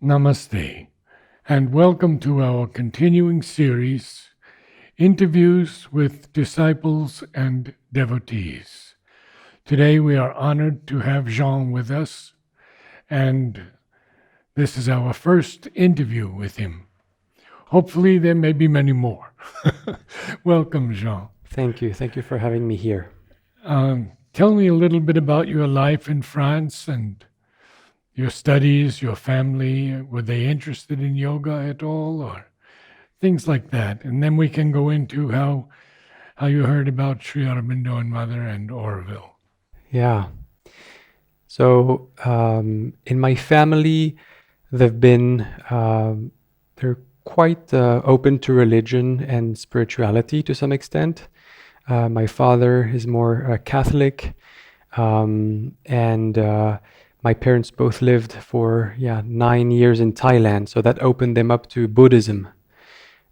Namaste, and welcome to our continuing series, Interviews with Disciples and Devotees. Today we are honored to have Jean with us, and this is our first interview with him. Hopefully, there may be many more. Welcome, Jean. Thank you. Thank you for having me here. Tell me a little bit about your life in France and your studies, your family. Were they interested in yoga at all, or things like that? And then we can go into how you heard about Sri Aurobindo and Mother and Oroville. Yeah. So in my family, they've been they're quite open to religion and spirituality to some extent. My father is more Catholic, and my parents both lived for 9 years in Thailand, so that opened them up to Buddhism.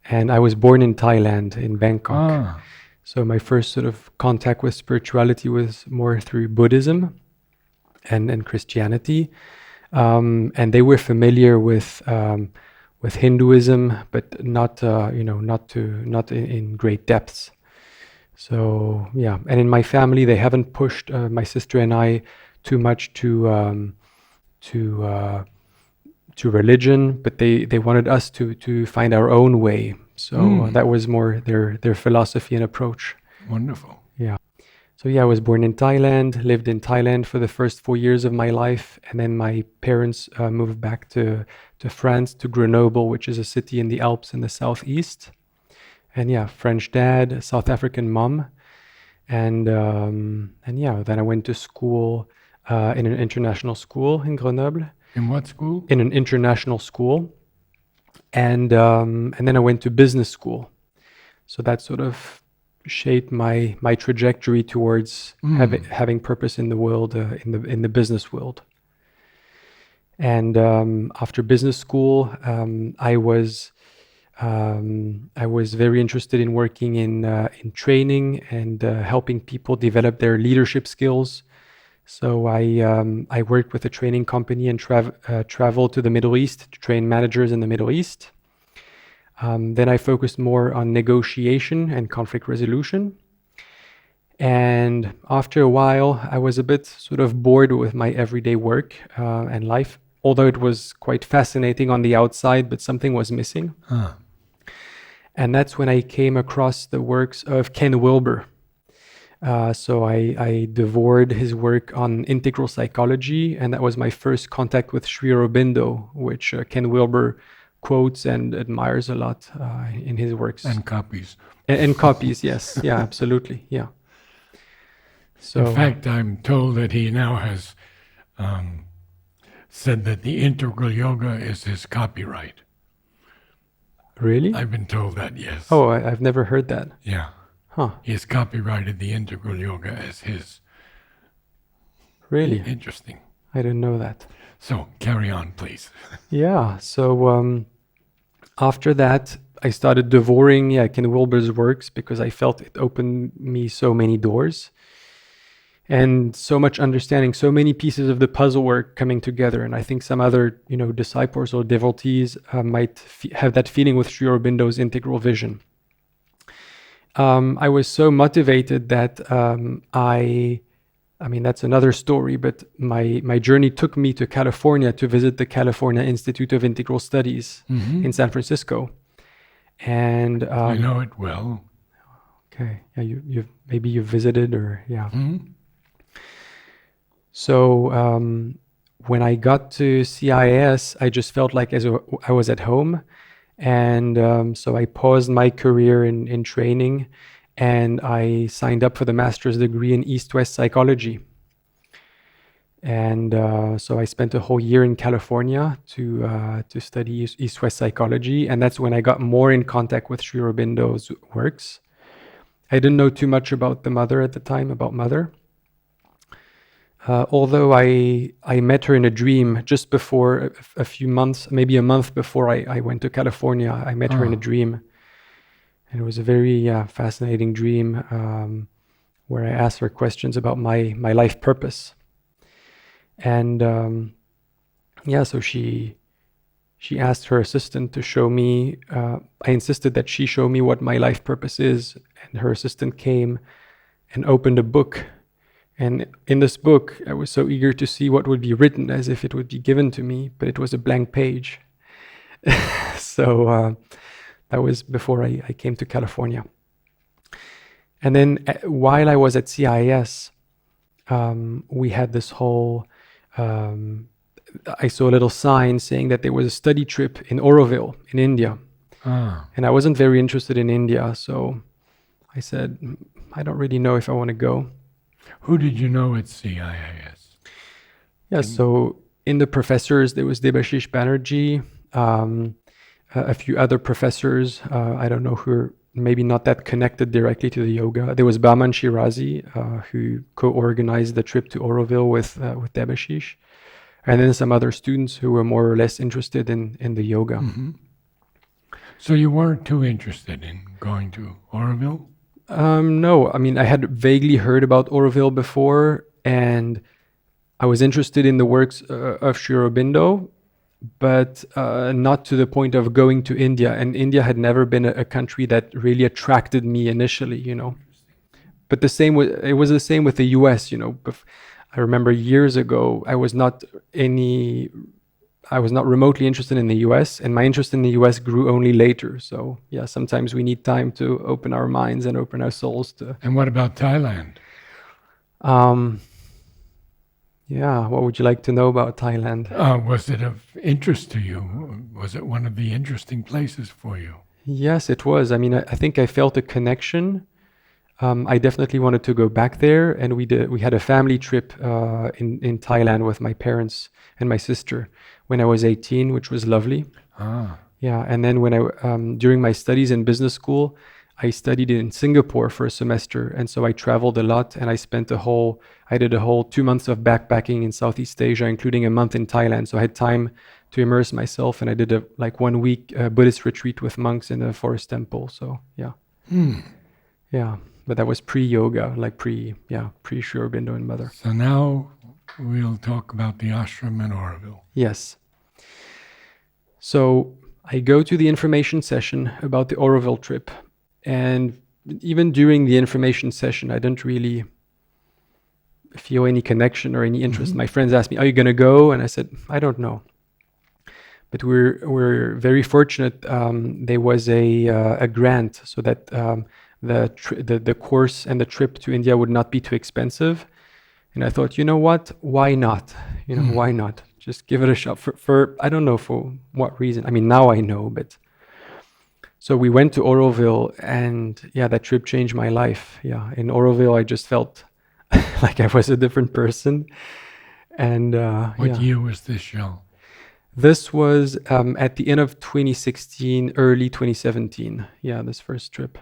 And I was born in Thailand, in Bangkok. So my first sort of contact with spirituality was more through Buddhism and Christianity, and they were familiar with Hinduism, but not not in great depths. So yeah, and in my family, they haven't pushed my sister and I too much to religion, but they wanted us to find our own way. So that was more their philosophy and approach. Wonderful. Yeah. So yeah, I was born in Thailand, lived in Thailand for the first 4 years of my life, and then my parents moved back to France, to Grenoble, which is a city in the Alps in the southeast. And yeah, French dad, South African mom, and yeah, then I went to school in an international school in Grenoble. In what school? In an international school, and then I went to business school. So that sort of shaped my trajectory towards having purpose in the world, in the business world. And after business school, I was very interested in working in training and helping people develop their leadership skills. So I worked with a training company and traveled to the Middle East to train managers in the Middle East. Then I focused more on negotiation and conflict resolution. And after a while, I was a bit sort of bored with my everyday work and life, although it was quite fascinating on the outside, but something was missing. And that's when I came across the works of Ken Wilber. So I devoured his work on integral psychology, and that was my first contact with Sri Aurobindo, which Ken Wilber quotes and admires a lot in his works. And copies. And copies, yes. Yeah, absolutely. Yeah. So, in fact, I'm told that he now has said that the integral yoga is his copyright. Really? I've been told that, yes. Oh, I've never heard that. Yeah. Huh. He has copyrighted the integral yoga as his. Really? Interesting. I didn't know that. So carry on, please. Yeah. So after that, I started devouring Ken Wilber's works because I felt it opened me so many doors and so much understanding, so many pieces of the puzzle were coming together. And I think some other, disciples or devotees might have that feeling with Sri Aurobindo's integral vision. I was so motivated that I mean, that's another story, but my journey took me to California to visit the California Institute of Integral Studies in San Francisco. And I know it well. Okay. Yeah, you've visited, or yeah. So when I got to CIS, I just felt like I was at home. And so I paused my career in training, and I signed up for the master's degree in East-West psychology. And so I spent a whole year in California to study East-West psychology, and that's when I got more in contact with Sri Aurobindo's works. I didn't know too much about the Mother at the time, about Mother. Although I met her in a dream just before a few months, maybe a month before I went to California. I met her in a dream. And it was a very fascinating dream where I asked her questions about my life purpose. And so she she asked her assistant to show me. I insisted that she show me what my life purpose is, and her assistant came and opened a book. And in this book, I was so eager to see what would be written, as if it would be given to me, but it was a blank page. So that was before I came to California. And then while I was at CIS, we had this whole. I saw a little sign saying that there was a study trip in Auroville in India. And I wasn't very interested in India, so I said, I don't really know if I want to go. Who did you know at CIS? Yeah, so in the professors, there was Debashish Banerjee, a few other professors, I don't know who are maybe not that connected directly to the yoga. There was Bahman Shirazi, who co-organized the trip to Auroville with Debashish. And then some other students who were more or less interested in the yoga. Mm-hmm. So you weren't too interested in going to Auroville? No, I mean, I had vaguely heard about Auroville before, and I was interested in the works of Sri Aurobindo, but not to the point of going to India. And India had never been a country that really attracted me initially, you know. But it was the same with the US, you know. I remember years ago, I was not remotely interested in the US, and my interest in the US grew only later. So yeah, sometimes we need time to open our minds and open our souls to. And what about Thailand? Yeah, what would you like to know about Thailand? Was it of interest to you? Was it one of the interesting places for you? Yes, it was. I mean, I think I felt a connection. I definitely wanted to go back there, and we had a family trip in Thailand with my parents and my sister when I was 18, which was lovely. Yeah, and then when during my studies in business school, I studied in Singapore for a semester, and so I traveled a lot, and I did a whole 2 months of backpacking in Southeast Asia, including a month in Thailand. So I had time to immerse myself, and I did a 1 week Buddhist retreat with monks in a forest temple. So yeah. Yeah. But that was pre-yoga, pre-Sri Aurobindo and Mother. So now we'll talk about the ashram in Auroville. Yes. So I go to the information session about the Auroville trip. And even during the information session, I didn't really feel any connection or any interest. My friends asked me, are you going to go? And I said, I don't know. But we're very fortunate. There was a grant so that the course and the trip to India would not be too expensive. And I thought, you know what? Why not? Why not? Just give it a shot for I don't know for what reason. I mean, now I know, but. So we went to Auroville, and yeah, that trip changed my life. Yeah, in Auroville, I just felt like I was a different person. And what year was this show? This was at the end of 2016, early 2017. Yeah, this first trip.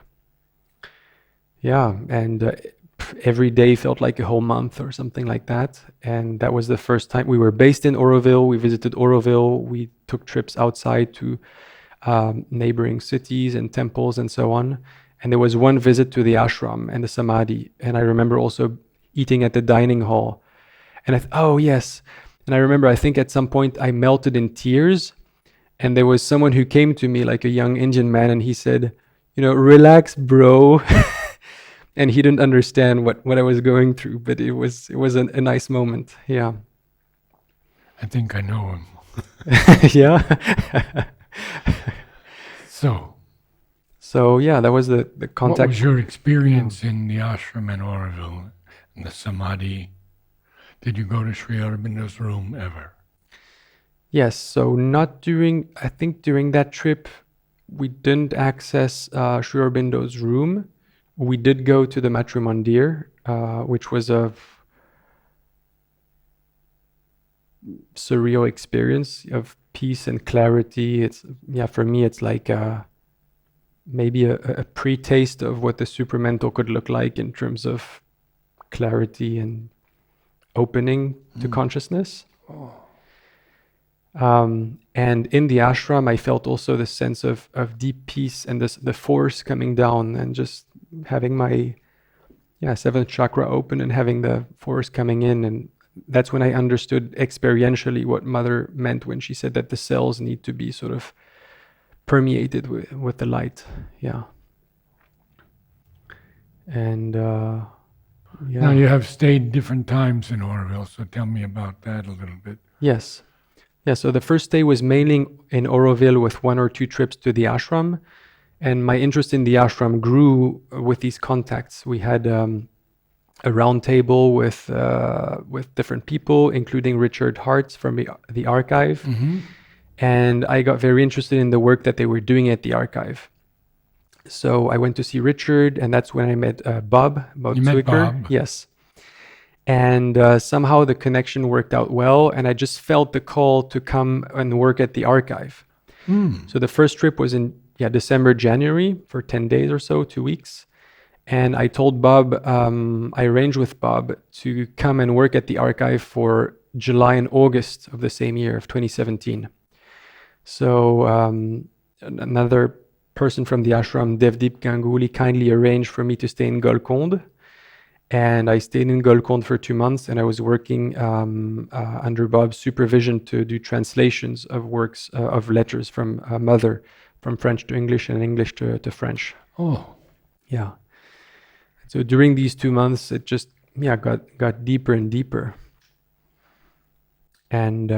Yeah, and every day felt like a whole month or something like that. And that was the first time we were based in Auroville. We visited Auroville. We took trips outside to neighboring cities and temples and so on. And there was one visit to the ashram and the samadhi. And I remember also eating at the dining hall. And oh yes. And I remember, I think at some point I melted in tears. And there was someone who came to me, like a young Indian man, and he said, relax, bro. And he didn't understand what I was going through, but it was a nice moment. Yeah. I think I know him. Yeah. So yeah, that was the contact. What was your experience in the ashram in Auroville, in the samadhi? Did you go to Sri Aurobindo's room ever? Yes. So I think during that trip, we didn't access Sri Aurobindo's room. We did go to the Matru Mandir, which was a surreal experience of peace and clarity. For me, it's like maybe a pre-taste of what the supramental could look like in terms of clarity and opening to consciousness. And in the ashram, I felt also the sense of deep peace and the force coming down, and just having my seventh chakra open and having the force coming in, and that's when I understood experientially what Mother meant when she said that the cells need to be sort of permeated with the light. Yeah. And Now yeah. you have stayed different times in Oroville, so tell me about that a little bit. Yes. Yeah, so the first day was mainly in Oroville with 1 or 2 trips to the ashram. And my interest in the ashram grew with these contacts. We had a round table with different people, including Richard Hartz from the archive. Mm-hmm. And I got very interested in the work that they were doing at the archive. So I went to see Richard, and that's when I met Bob You met Zwicker. Bob. Yes. And somehow the connection worked out well, and I just felt the call to come and work at the archive. So the first trip was in December, January for 10 days or so, 2 weeks. And I told Bob, I arranged with Bob to come and work at the archive for July and August of the same year of 2017. So another person from the ashram, Devdeep Ganguly, kindly arranged for me to stay in Golconde. And I stayed in Golconde for 2 months, and I was working under Bob's supervision to do translations of works of letters from Mother, from French to English and English to French. Oh. Yeah. So during these 2 months, it just got deeper and deeper. And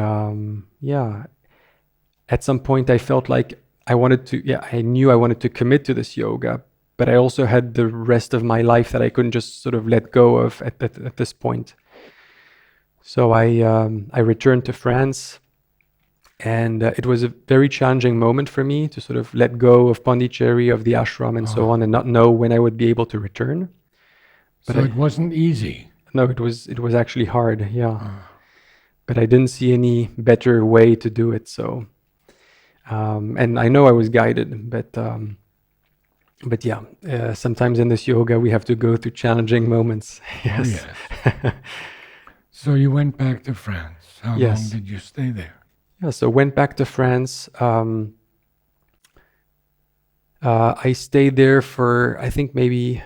at some point I felt like I knew I wanted to commit to this yoga, but I also had the rest of my life that I couldn't just sort of let go of at this point. So I returned to France, and it was a very challenging moment for me to sort of let go of Pondicherry, of the ashram and so on, and not know when I would be able to return. But So it wasn't easy. No, it was actually hard, yeah. But I didn't see any better way to do it. So, and I know I was guided, but yeah, sometimes in this yoga we have to go through challenging moments. Yes. Oh, yes. So you went back to France. How Yes. long did you stay there? Yeah. So went back to France. I stayed there for I think maybe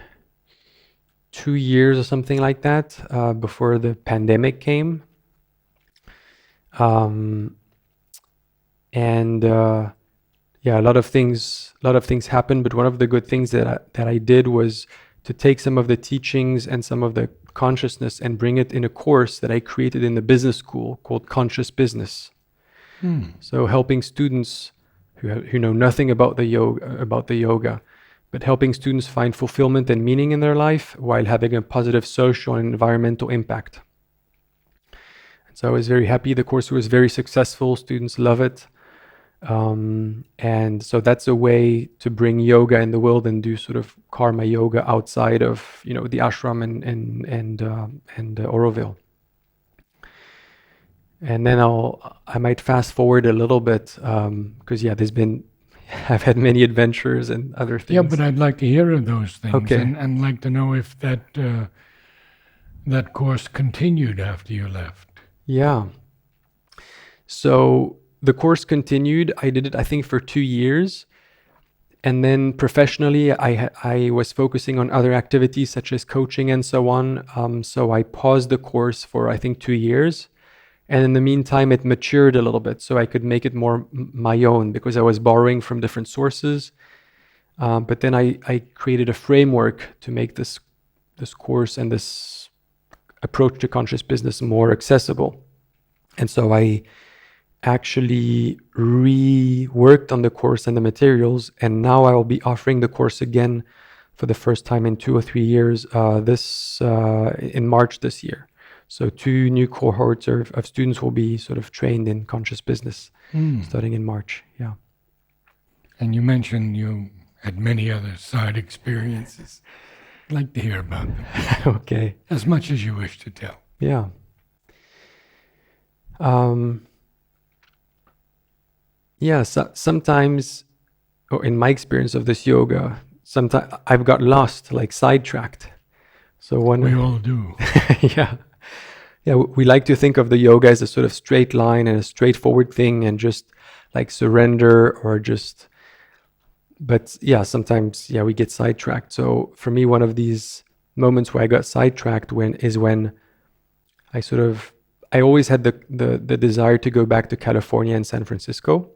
2 years or something like that before the pandemic came. And a lot of things happened. But one of the good things that I did was to take some of the teachings and some of the consciousness and bring it in a course that I created in the business school called Conscious Business. So helping students who know nothing about the yoga, but helping students find fulfillment and meaning in their life while having a positive social and environmental impact. And so I was very happy. The course was very successful. Students love it. And so that's a way to bring yoga in the world and do sort of karma yoga outside of, the ashram and Oroville. And then I might fast forward a little bit because I've had many adventures and other things. Yeah, but I'd like to hear of those things. Okay. And like to know if that course continued after you left. Yeah. So the course continued. I did it, I think, for 2 years. And then professionally, I was focusing on other activities such as coaching and so on. So I paused the course for, I think, 2 years. And in the meantime, it matured a little bit so I could make it more my own because I was borrowing from different sources. But then I created a framework to make this course and this approach to conscious business more accessible. And so I actually reworked on the course and the materials, and now I will be offering the course again for the first time in 2 or 3 years in March this year. So 2 new cohorts of students will be sort of trained in conscious business starting in March. Yeah. And you mentioned you had many other side experiences. I'd like to hear about them. Okay. As much as you wish to tell. Yeah. Sometimes, or in my experience of this yoga, sometimes I've got lost, like sidetracked. So We all do. Yeah, we like to think of the yoga as a sort of straight line and a straightforward thing and just like surrender but sometimes we get sidetracked. So for me, one of these moments where I got sidetracked is when I sort of I always had the desire to go back to California and San Francisco,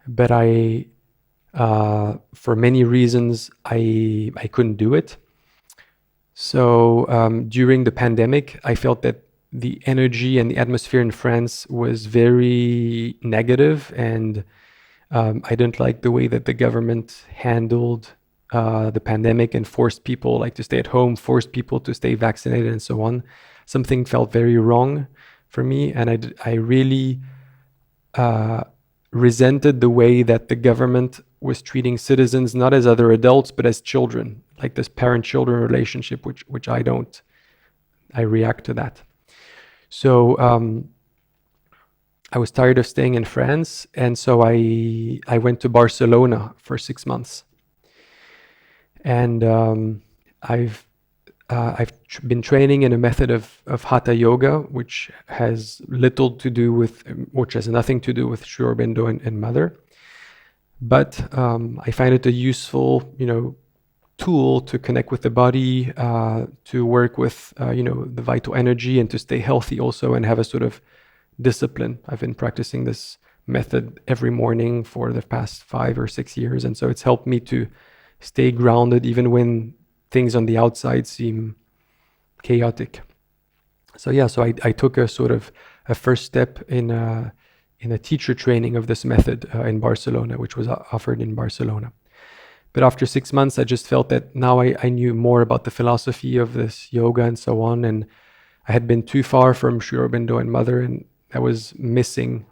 but for many reasons, I couldn't do it. So during the pandemic, I felt that the energy and the atmosphere in France was very negative, and I didn't like the way that the government handled the pandemic and forced people like to stay at home, forced people to stay vaccinated, and so on. Something felt very wrong for me, and I really resented the way that the government was treating citizens not as other adults but as children, like this parent-children relationship, which I don't. I react to that. So I was tired of staying in France, and so I went to Barcelona for 6 months, and I've been training in a method of Hatha Yoga, which has nothing to do with Sri Aurobindo and Mother. But I find it a useful, tool to connect with the body, to work with, the vital energy, and to stay healthy also, and have a sort of discipline. I've been practicing this method every morning for the past 5 or 6 years, and so it's helped me to stay grounded even when things on the outside seem chaotic. So I took a sort of a first step in a teacher training of this method in Barcelona, which was offered in Barcelona. But after 6 months, I just felt that now I knew more about the philosophy of this yoga and so on, and I had been too far from Sri Aurobindo and Mother, and I was missing.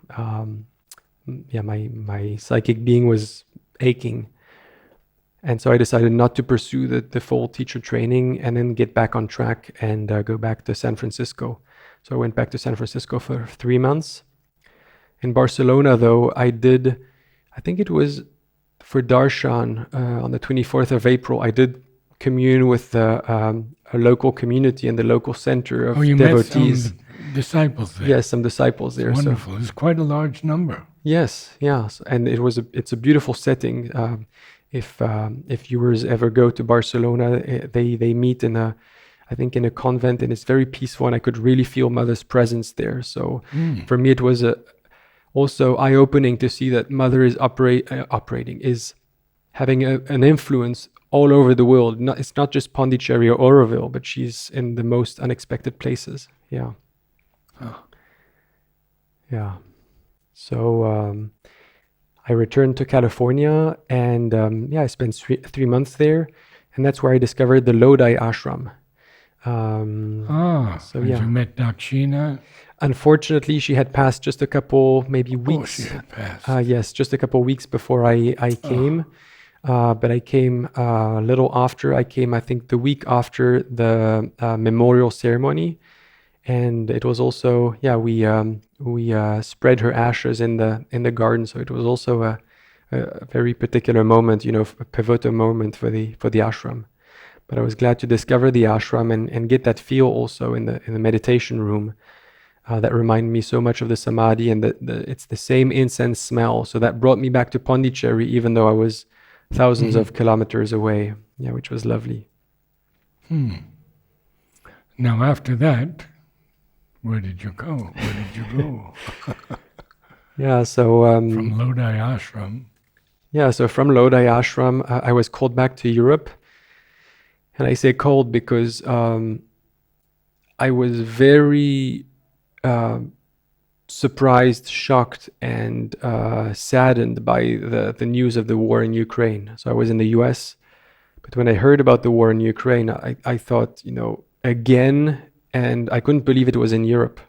My psychic being was aching. And so I decided not to pursue the full teacher training and then get back on track and go back to San Francisco. So I went back to San Francisco for 3 months. In Barcelona, though, I think it was for Darshan on the 24th of April, I did commune with a local community in the local center of devotees. Met some disciples there. Yes, some disciples there. Wonderful. It's quite a large number. Yes, and it's a beautiful setting. If viewers ever go to Barcelona, they meet in a convent, and it's very peaceful, and I could really feel Mother's presence there. So for me, it was also eye-opening to see that Mother is is having an influence all over the world. It's not just Pondicherry or Oroville, but she's in the most unexpected places. Yeah. Oh. Yeah. So I returned to California, and I spent 3 months there, and that's where I discovered the Lodi ashram. You met Dakshina? Unfortunately, she had passed just a couple, maybe weeks. Oh, she had passed. Yes, just a couple weeks before I came. But I came a little after. I came, I think, the week after the memorial ceremony. And it was also, we spread her ashes in the garden. So it was also a very particular moment, a pivotal moment for the ashram. But I was glad to discover the ashram and get that feel also in the meditation room. That reminded me so much of the samadhi, and it's the same incense smell. So that brought me back to Pondicherry, even though I was thousands of kilometers away. Yeah, which was lovely. Now after that, where did you go? Yeah, so from Lodi ashram. Yeah, so from Lodi ashram, I was called back to Europe. And I say called because I was very surprised, shocked, and saddened by the news of the war in Ukraine. So I was in the US, but when I heard about the war in Ukraine, I thought, again, and I couldn't believe it was in Europe.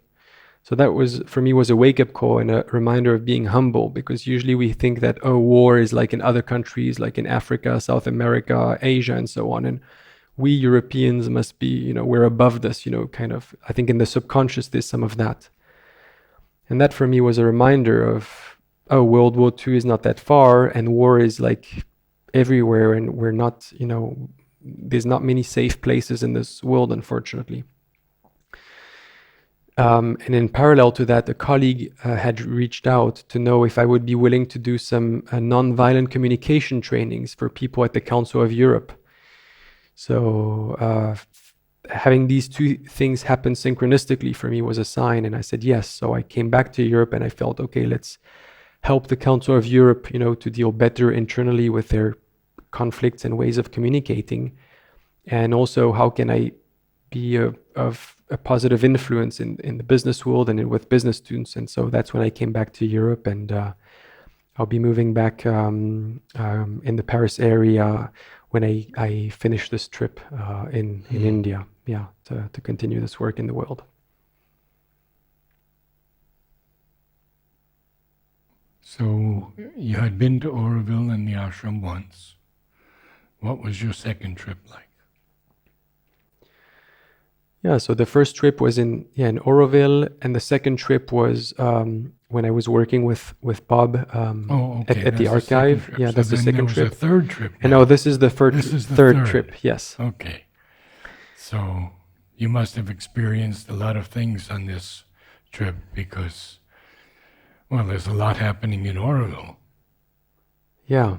So that was, for me, was a wake-up call and a reminder of being humble, because usually we think that, war is like in other countries, like in Africa, South America, Asia, and so on. And we Europeans must be, we're above this, kind of, I think in the subconscious, there's some of that. And that for me was a reminder of, World War II is not that far, and war is like everywhere, and we're not, there's not many safe places in this world, unfortunately. And in parallel to that, a colleague had reached out to know if I would be willing to do some non-violent communication trainings for people at the Council of Europe. So, having these two things happen synchronistically for me was a sign, and I said yes. So I came back to Europe, and I felt, okay, let's help the Council of Europe, to deal better internally with their conflicts and ways of communicating, and also how can I be of a positive influence in the business world and with business students. And so that's when I came back to Europe, and I'll be moving back in the Paris area when I finish this trip in India, to continue this work in the world. So you had been to Oroville and the ashram once. What was your second trip like? Yeah, so the first trip was in Oroville, and the second trip was when I was working with Bob at the archive. Yeah, that's the second trip. There was a third trip. And no, this is the third trip. Yes. Okay. So you must have experienced a lot of things on this trip because, well, there's a lot happening in Oroville. Yeah.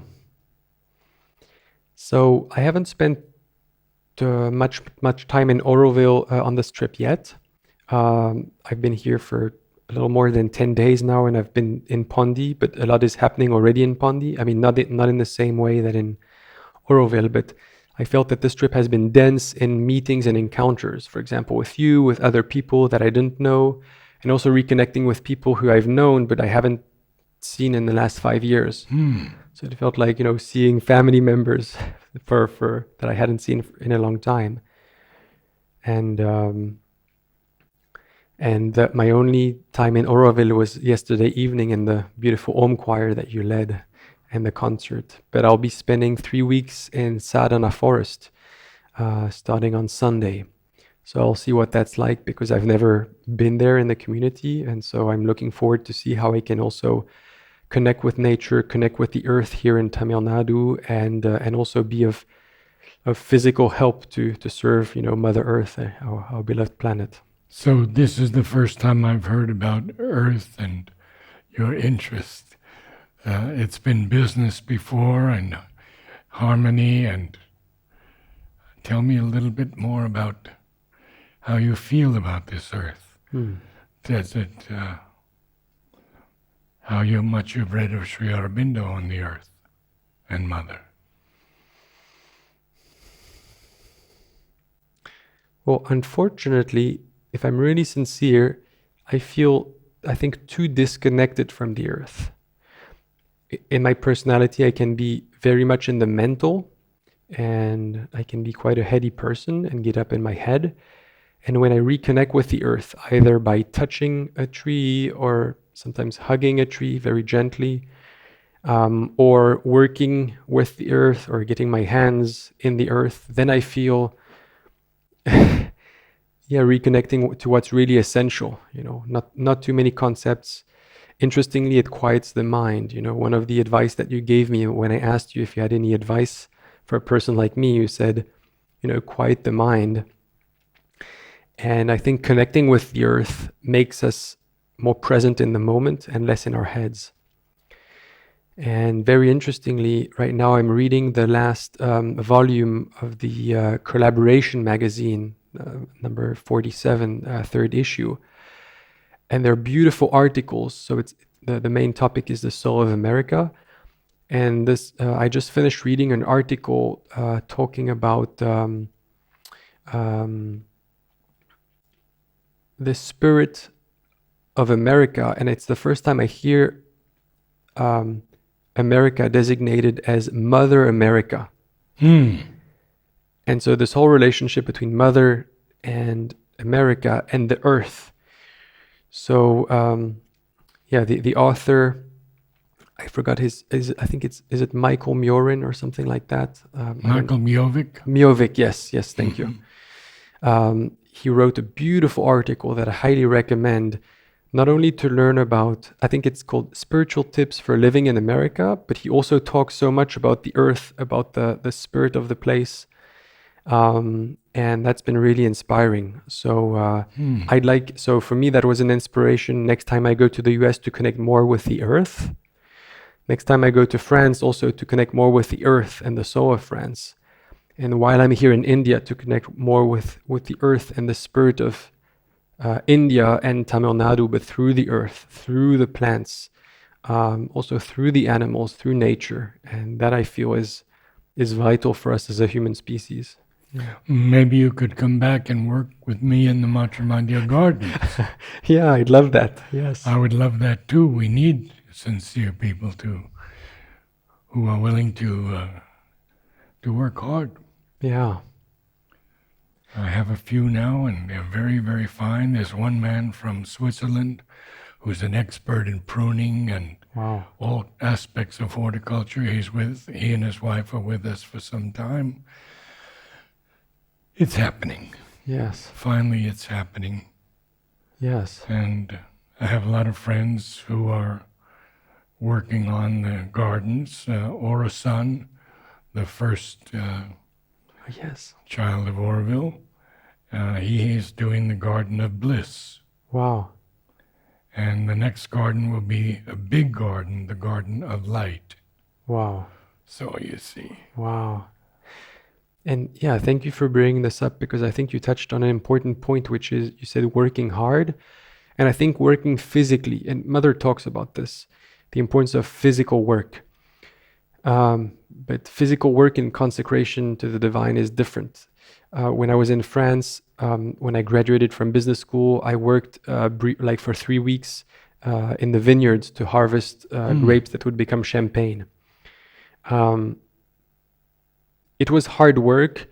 So I haven't spent much time in Oroville on this trip yet. I've been here for a little more than 10 days now, and I've been in Pondy, but a lot is happening already in Pondy. I mean, not in the same way that in Oroville, but I felt that this trip has been dense in meetings and encounters, for example, with you, with other people that I didn't know, and also reconnecting with people who I've known, but I haven't seen in the last 5 years. So it felt like, seeing family members for that I hadn't seen in a long time. And that my only time in Oroville was yesterday evening in the beautiful Om choir that you led and the concert. But I'll be spending 3 weeks in Sadhana Forest, starting on Sunday. So I'll see what that's like, because I've never been there in the community. And so I'm looking forward to see how I can also connect with nature, connect with the earth here in Tamil Nadu, and also be of physical help to serve, Mother Earth, our beloved planet. So this is the first time I've heard about Earth and your interest. It's been business before and harmony. And tell me a little bit more about how you feel about this Earth. Does it? How much you've read of Sri Aurobindo on the Earth and Mother? Well, unfortunately, if I'm really sincere, I think, too disconnected from the Earth. In my personality, I can be very much in the mental, and I can be quite a heady person and get up in my head. And when I reconnect with the Earth, either by touching a tree or sometimes hugging a tree very gently, or working with the Earth or getting my hands in the Earth, then I feel reconnecting to what's really essential, not too many concepts. Interestingly, it quiets the mind. One of the advice that you gave me when I asked you if you had any advice for a person like me, you said, quiet the mind. And I think connecting with the Earth makes us more present in the moment and less in our heads. And very interestingly, right now I'm reading the last volume of the Collaboration magazine, number 47, third issue. And they're beautiful articles. So it's the main topic is the soul of America. And this I just finished reading an article talking about the spirit of America, and it's the first time I hear America designated as Mother America. And so this whole relationship between Mother and America and the Earth. So the author, I forgot I think is it Michael Miorin or something like that? Michael Miovic? Miovic, yes, thank you. He wrote a beautiful article that I highly recommend, not only to learn about, I think it's called Spiritual Tips for Living in America, but he also talks so much about the earth, about the spirit of the place. And that's been really inspiring. So so for me, that was an inspiration next time I go to the US to connect more with the earth. Next time I go to France, also to connect more with the earth and the soul of France. And while I'm here in India, to connect more with the earth and the spirit of India and Tamil Nadu, but through the earth, through the plants, also through the animals, through nature. And that I feel is vital for us as a human species. Yeah. Maybe you could come back and work with me in the Matrimandia Gardens. Yeah, I'd love that. Yes. I would love that too. We need sincere people too, who are willing to work hard. Yeah. I have a few now, and they're very, very fine. There's one man from Switzerland who's an expert in pruning and Wow. all aspects of horticulture. He and his wife are with us for some time. It's happening. Yes. Finally, it's happening. Yes. And I have a lot of friends who are working on the gardens. Ora-san, the first Yes. child of Oroville, he is doing the Garden of Bliss. Wow. And the next garden will be a big garden, the Garden of Light. Wow. So you see. Wow. And yeah, thank you for bringing this up, because I think you touched on an important point, which is you said working hard. And I think working physically, and Mother talks about this, the importance of physical work. But physical work in consecration to the divine is different. When I was in France, when I graduated from business school, I worked like for 3 weeks in the vineyards to harvest grapes that would become champagne. It was hard work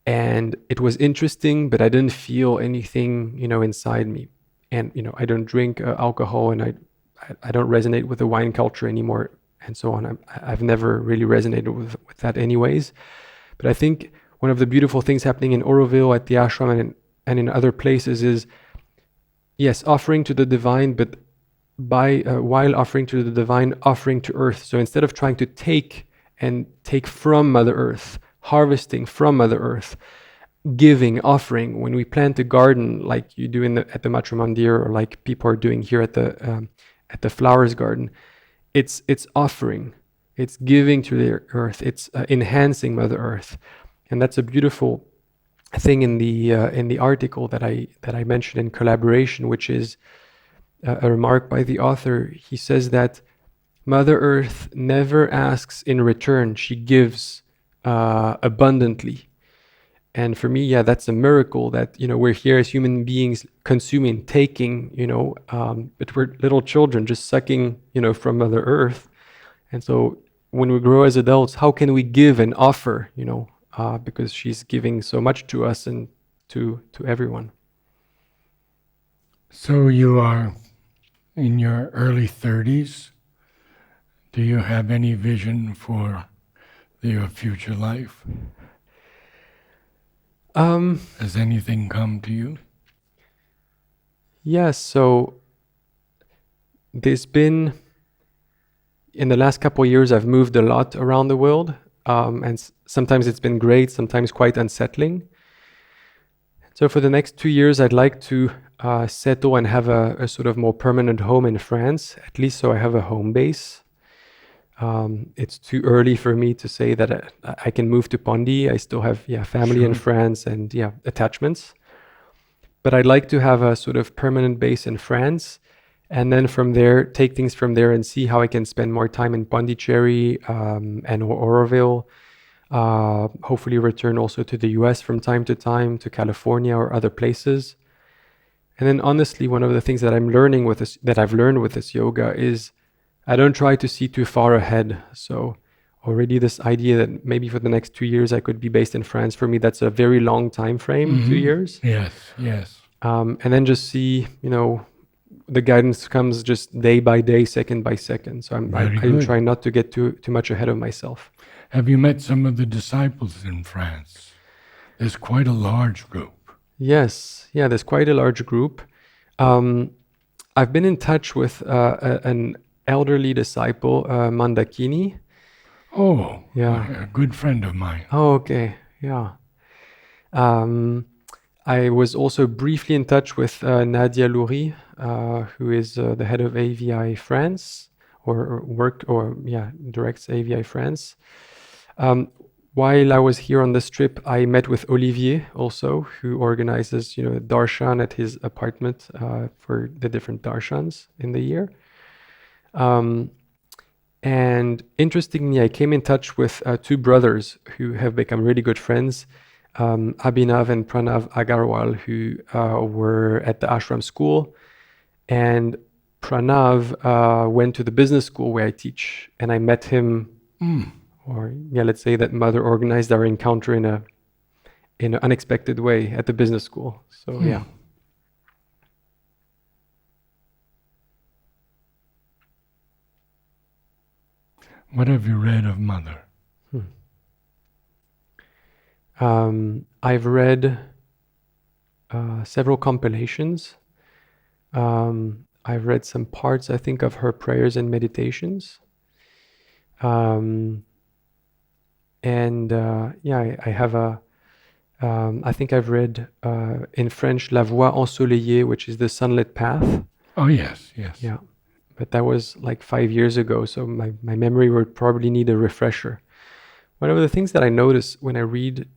and it was interesting, but I didn't feel anything, inside me. And, I don't drink alcohol, and I don't resonate with the wine culture anymore, and so on. I've never really resonated with that anyways. But I think one of the beautiful things happening in Oroville at the ashram and in other places is, yes, offering to the divine, but while offering to the divine, offering to earth. So instead of trying to take from Mother Earth, harvesting from Mother Earth, giving, offering. When we plant a garden, like you do at the Matrimandir, or like people are doing here at the flowers garden, it's offering, it's giving to the earth, it's enhancing Mother Earth, and that's a beautiful thing in the article that I mentioned in collaboration, which is a remark by the author. He says that Mother Earth never asks in return; she gives abundantly. And for me, yeah, that's a miracle that, we're here as human beings consuming, taking, but we're little children just sucking, from Mother Earth. And so when we grow as adults, how can we give and offer, because she's giving so much to us and to everyone. So you are in your early 30s. Do you have any vision for your future life? Has anything come to you? Yes, so there's been, in the last couple of years, I've moved a lot around the world, and sometimes it's been great, sometimes quite unsettling. So for the next 2 years, I'd like to settle and have a sort of more permanent home in France, at least so I have a home base. It's too early for me to say that I can move to Pondy. I still have family in France and attachments. But I'd like to have a sort of permanent base in France, and then from there, take things from there and see how I can spend more time in Pondicherry and Oroville. Hopefully return also to the US from time to time, to California or other places. And then honestly, one of the things that I've learned with this yoga is I don't try to see too far ahead. So already this idea that maybe for the next 2 years I could be based in France, for me, that's a very long time frame, 2 years. Yes. And then just see, the guidance comes just day by day, second by second. So I'm trying not to get too much ahead of myself. Have you met some of the disciples in France? There's quite a large group. Yes. Yeah, there's quite a large group. I've been in touch with an elderly disciple, Mandakini. Oh, yeah, a good friend of mine. Oh, okay, yeah. I was also briefly in touch with Nadia Loury, who is the head of AVI France, or directs AVI France. while I was here on this trip, I met with Olivier also, who organizes, darshan at his apartment for the different darshans in the year. Um, and interestingly, I came in touch with two brothers who have become really good friends, Abhinav and Pranav Agarwal, who were at the ashram school. And Pranav went to the business school where I teach, and I met him, or let's say that mother organized our encounter in an unexpected way at the business school. So yeah. What have you read of Mother? I've read several compilations. I've read some parts, I think, of her prayers and meditations. And I have I think I've read in French La Voie Ensoleillée, which is the sunlit path. Oh, yes. Yeah, but that was like 5 years ago, so my memory would probably need a refresher. One of the things that I notice when I read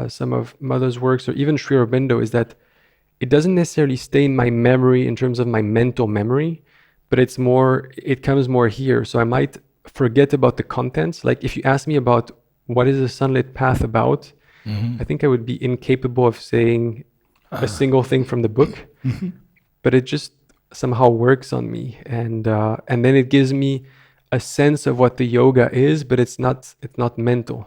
some of Mother's works, or even Sri Aurobindo, is that it doesn't necessarily stay in my memory in terms of my mental memory, but it comes more here. So I might forget about the contents. Like if you ask me about what is the sunlit path about, I think I would be incapable of saying a single thing from the book, but it just somehow works on me, and then it gives me a sense of what the yoga is, but it's not mental.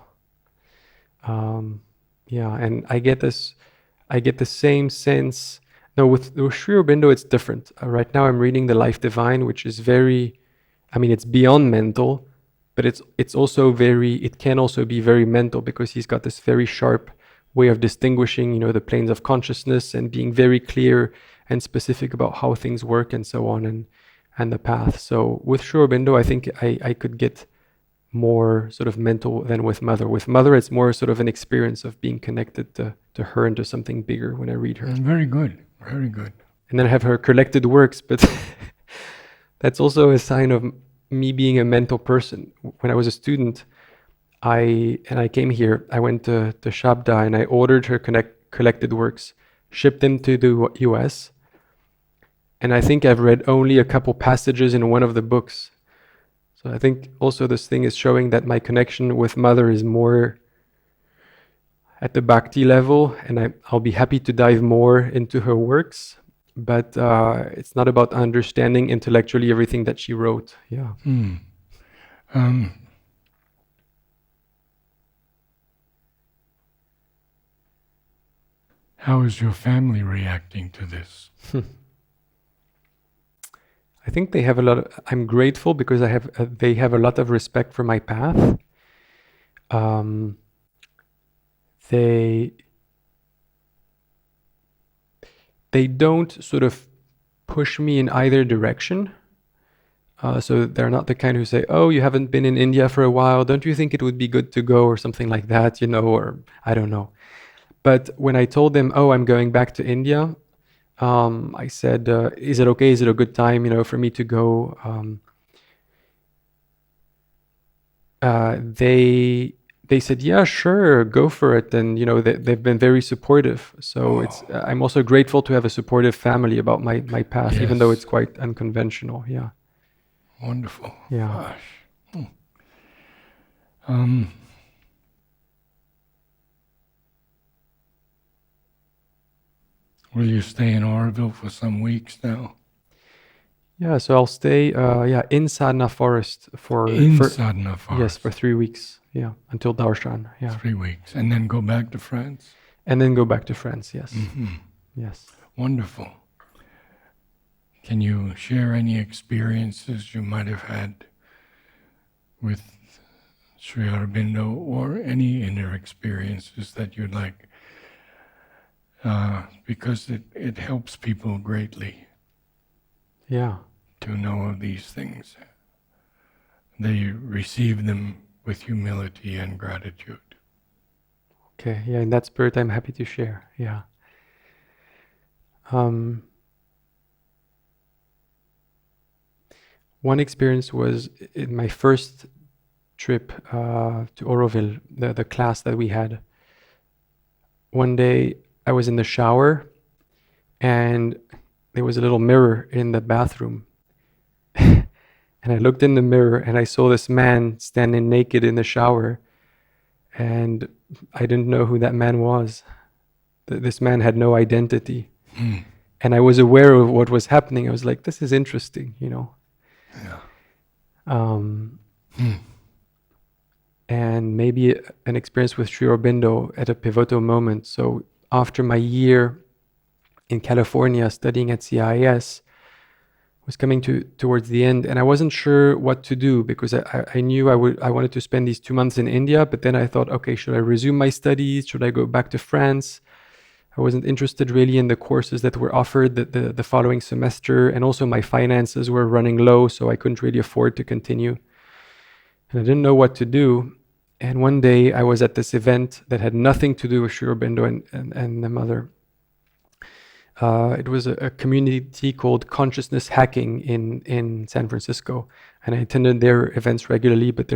And I get the same sense. No, with Sri Aurobindo, it's different. Right now, I'm reading The Life Divine, which is it's beyond mental, but it's also it can also be very mental, because he's got this very sharp way of distinguishing, the planes of consciousness, and being very clear and specific about how things work and so on, and the path. So with Sri Aurobindo, I think I could get more sort of mental than with Mother. With Mother, it's more sort of an experience of being connected to her and to something bigger when I read her. Very good. Very good. And then I have her collected works, but that's also a sign of me being a mental person. When I was a student, I came here, I went to Shabda, and I ordered her collected works, shipped them to the US, and I think I've read only a couple passages in one of the books. So I think also this thing is showing that my connection with Mother is more at the bhakti level, and I'll be happy to dive more into her works, but it's not about understanding intellectually everything that she wrote. Yeah. How is your family reacting to this? I think they have I'm grateful because they have a lot of respect for my path. They don't sort of push me in either direction. So they're not the kind who say, "Oh, you haven't been in India for a while. Don't you think it would be good to go?" or something like that, or I don't know. But when I told them, "Oh, I'm going back to India," I said, "Is it okay? Is it a good time, for me to go?" They said, "Yeah, sure, go for it." And they've been very supportive. So I'm also grateful to have a supportive family about my path, even though it's quite unconventional. Yeah. Wonderful. Yeah. Gosh. Will you stay in Oroville for some weeks now? Yeah, so I'll stay in Sadhana Forest Sadhana Forest. Yes, for 3 weeks. Yeah, until Darshan. Yeah. 3 weeks. And then go back to France? And then go back to France, yes. Yes. Wonderful. Can you share any experiences you might have had with Sri Aurobindo, or any inner experiences that you'd like? Because it helps people greatly. Yeah. To know of these things. They receive them with humility and gratitude. Okay, yeah, in that spirit I'm happy to share. Yeah. One experience was in my first trip to Oroville, the class that we had. One day I was in the shower and there was a little mirror in the bathroom. And I looked in the mirror and I saw this man standing naked in the shower. And I didn't know who that man was. This man had no identity. And I was aware of what was happening. I was like, this is interesting, you know. Yeah. And maybe an experience with Sri Aurobindo at a pivotal moment. So after my year in California studying at CIS, was coming towards the end, and I wasn't sure what to do because I knew I wanted to spend these 2 months in India, but then I thought, okay, should I resume my studies? Should I go back to France? I wasn't interested really in the courses that were offered the following semester, and also my finances were running low, so I couldn't really afford to continue. And I didn't know what to do. And one day I was at this event that had nothing to do with Sri Aurobindo and the mother. It was a community called Consciousness Hacking in San Francisco, and I attended their events regularly. But they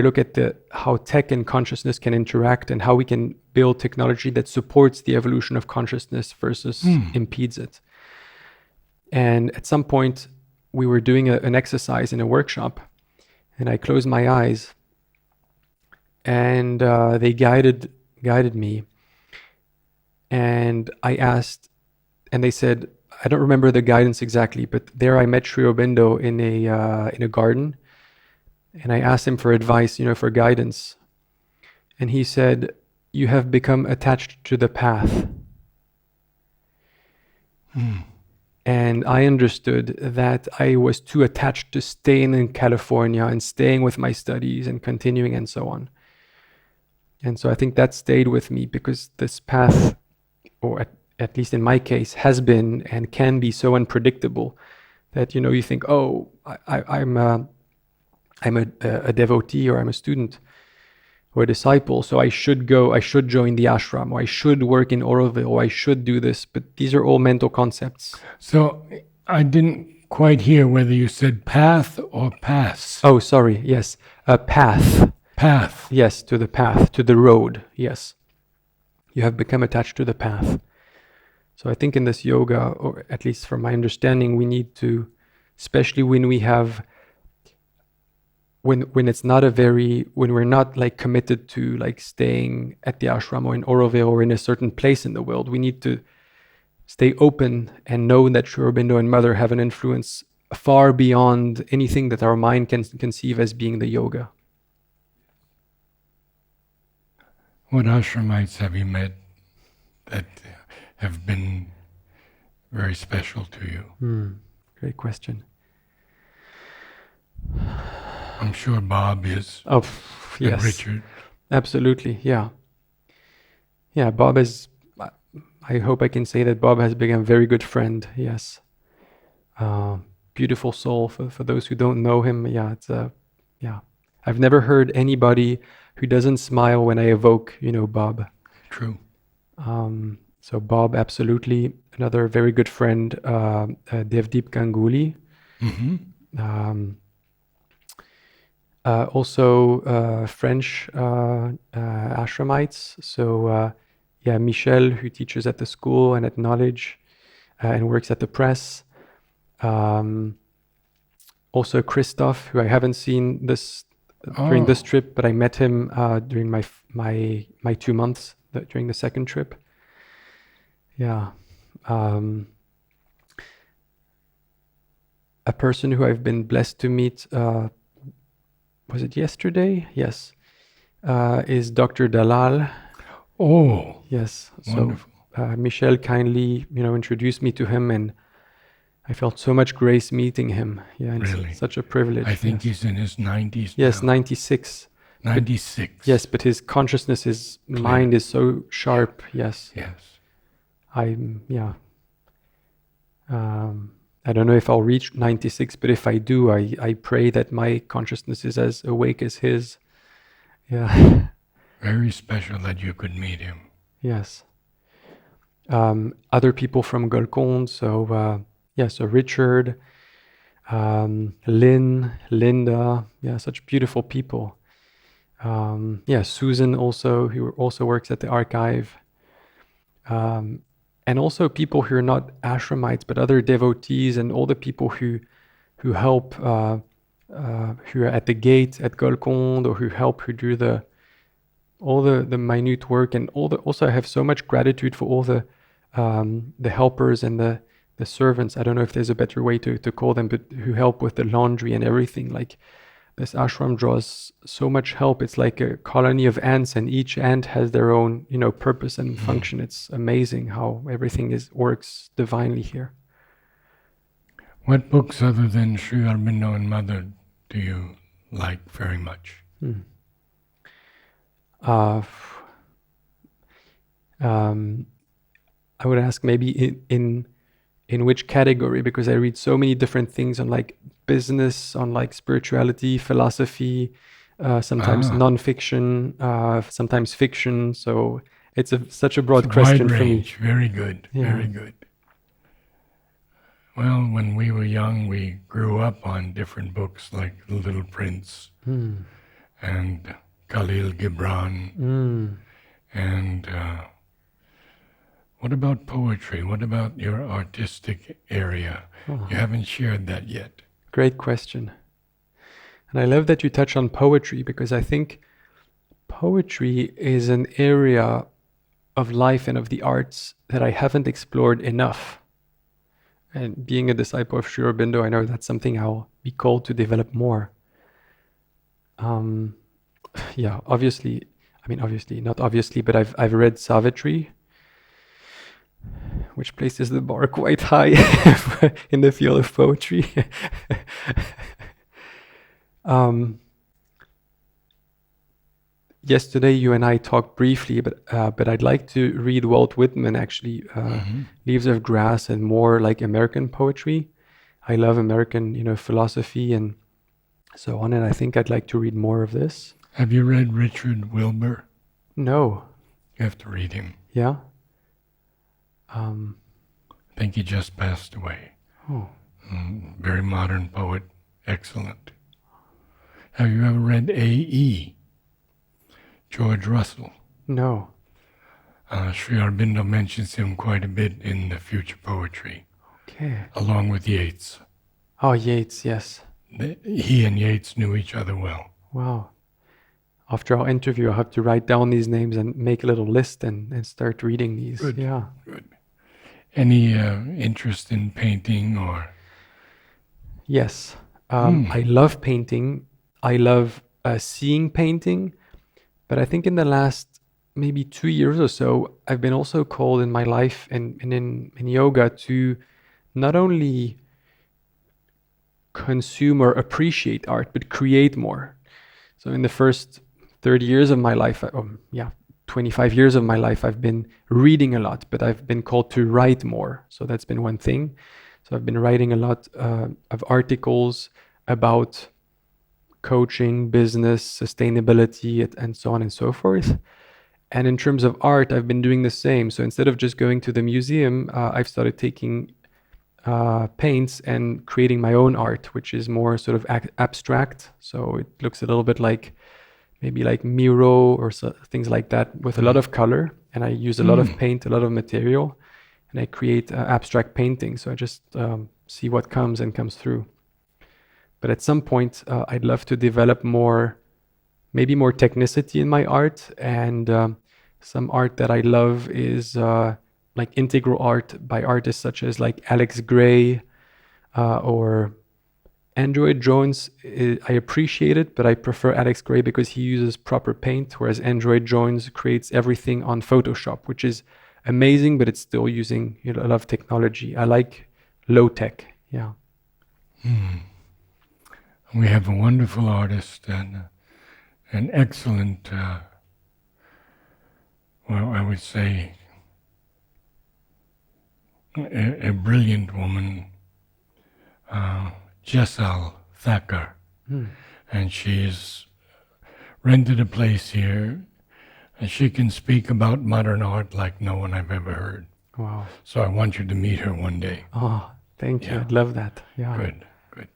look at how tech and consciousness can interact and how we can build technology that supports the evolution of consciousness versus impedes it. And at some point, we were doing an exercise in a workshop, and I closed my eyes, and they guided me, and I asked. And they said, I don't remember the guidance exactly, but there I met Sri Aurobindo in a garden, and I asked him for advice, for guidance. And he said, you have become attached to the path. And I understood that I was too attached to staying in California and staying with my studies and continuing and so on. And so I think that stayed with me because this path, or at least in my case, has been and can be so unpredictable that, you think, oh, I'm a devotee, or I'm a student or a disciple, so I should join the ashram, or I should work in Oroville, or I should do this. But these are all mental concepts. So I didn't quite hear whether you said path or pass. Oh, sorry. Yes. A path. Path. Yes, to the path, to the road. Yes. You have become attached to the path. So I think in this yoga, or at least from my understanding, we need to, especially when we have, when it's not when we're not like committed to like staying at the ashram or in Oroville or in a certain place in the world, we need to stay open and know that Sri Aurobindo and Mother have an influence far beyond anything that our mind can conceive as being the yoga. What ashramites have you met that have been very special to you? Great question. I'm sure Bob is. Oh, and yes. Richard. Absolutely, yeah. Yeah, Bob is, I hope I can say that Bob has become a very good friend, yes. Beautiful soul, for those who don't know him, yeah, yeah. I've never heard anybody who doesn't smile when I evoke, Bob. True. So Bob, absolutely. Another very good friend, Devdeep Ganguly. Also French ashramites. So Michel, who teaches at the school and at Knowledge and works at the press. Also Christophe, who I haven't seen during this trip, but I met him during my 2 months during the second trip. Yeah. A person who I've been blessed to meet, was it yesterday? Yes. Is Dr. Dalal. Oh. Yes. Wonderful. So Michel kindly, introduced me to him, and I felt so much grace meeting him. Yeah, Really? It's such a privilege. I think he's in his 90s Yes, now. 96. 96. Yes, but his consciousness, his mind is so sharp. Yes. Yes. I don't know if I'll reach 96, but if I do, I pray that my consciousness is as awake as his. Yeah. Very special that you could meet him. Yes. Other people from Golconde, so Richard, Lynn, Linda, yeah, such beautiful people. Yeah, Susan also, who also works at the archive. And also people who are not ashramites, but other devotees and all the people who help, who are at the gate at Golconde, or who do all the minute work, and also I have so much gratitude for all the helpers and the servants. I don't know if there's a better way to call them, but who help with the laundry and everything. Like, this ashram draws so much help. It's like a colony of ants, and each ant has their own, purpose and function. It's amazing how everything works divinely here. What books other than Sri Aurobindo and Mother do you like very much? I would ask maybe in which category, because I read so many different things on like business, on like spirituality, philosophy, sometimes nonfiction, sometimes fiction. So it's such a broad question wide for me. range. Very good. Yeah. Very good. Well, when we were young, we grew up on different books like The Little Prince and Khalil Gibran. And what about poetry? What about your artistic area? You haven't shared that yet. Great question. And I love that you touch on poetry, because I think poetry is an area of life and of the arts that I haven't explored enough. And being a disciple of Sri Aurobindo, I know that's something I'll be called to develop more. Yeah, obviously, not obviously, but I've read Savitri, which places the bar quite high in the field of poetry. Yesterday, you and I talked briefly, but I'd like to read Walt Whitman, actually, Leaves of Grass, and more like American poetry. I love American, philosophy and so on, and I think I'd like to read more of this. Have you read Richard Wilbur? No. You have to read him. Yeah? I think he just passed away. Oh. Very modern poet. Excellent. Have you ever read A.E.? George Russell? No. Sri Aurobindo mentions him quite a bit in the Future Poetry. Okay. Along with Yeats. Oh, Yeats, yes. He and Yeats knew each other well. Wow. After our interview, I'll have to write down these names and make a little list and start reading these. Good. Yeah. Good. Any interest in painting or? Yes. I love painting. I love seeing painting. But I think in the last maybe 2 years or so, I've been also called in my life and in yoga to not only consume or appreciate art, but create more. So in the first 30 years of my life, 25 years of my life, I've been reading a lot, but I've been called to write more. So that's been one thing. So I've been writing a lot of articles about coaching, business, sustainability, and so on and so forth. And in terms of art, I've been doing the same. So instead of just going to the museum, I've started taking paints and creating my own art, which is more sort of abstract. So it looks a little bit like maybe like Miro or things like that, with a lot of color. And I use a lot of paint, a lot of material, and I create abstract painting. So I just see what comes through. But at some point, I'd love to develop maybe more technicity in my art. And some art that I love is like integral art by artists such as like Alex Gray or Android Jones. I appreciate it, but I prefer Alex Gray because he uses proper paint, whereas Android Jones creates everything on Photoshop, which is amazing, but it's still using a lot of technology. I like low tech. Yeah. We have a wonderful artist and an excellent, I would say, a brilliant woman, Jessal Thacker. And she's rented a place here, and she can speak about modern art like no one I've ever heard. Wow. So I want you to meet her one day. Oh, thank you. Yeah. I'd love that. Yeah. Good, good.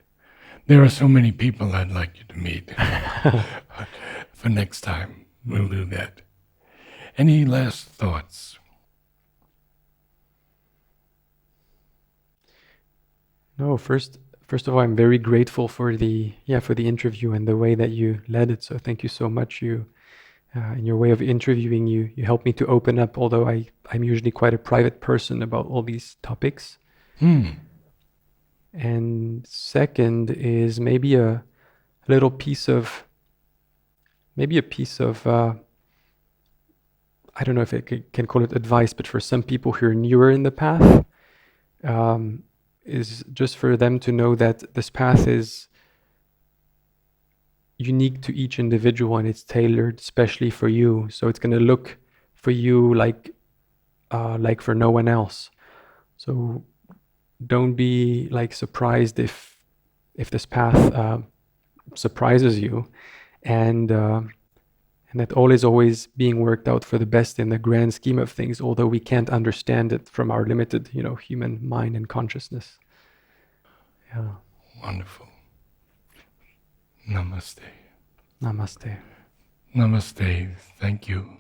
There are so many people I'd like you to meet. For next time, we'll do that. Any last thoughts? No, first of all, I'm very grateful for the interview and the way that you led it. So thank you so much. You in your way of interviewing, you helped me to open up. Although I'm usually quite a private person about all these topics. And second is maybe a little piece of I don't know if I can call it advice, but for some people who are newer in the path, is just for them to know that this path is unique to each individual and it's tailored especially for you. So it's going to look for you like for no one else. So don't be like surprised if this path surprises you, and that all is always being worked out for the best in the grand scheme of things, although we can't understand it from our limited, human mind and consciousness. Yeah. Wonderful. Namaste. Namaste. Namaste. Thank you.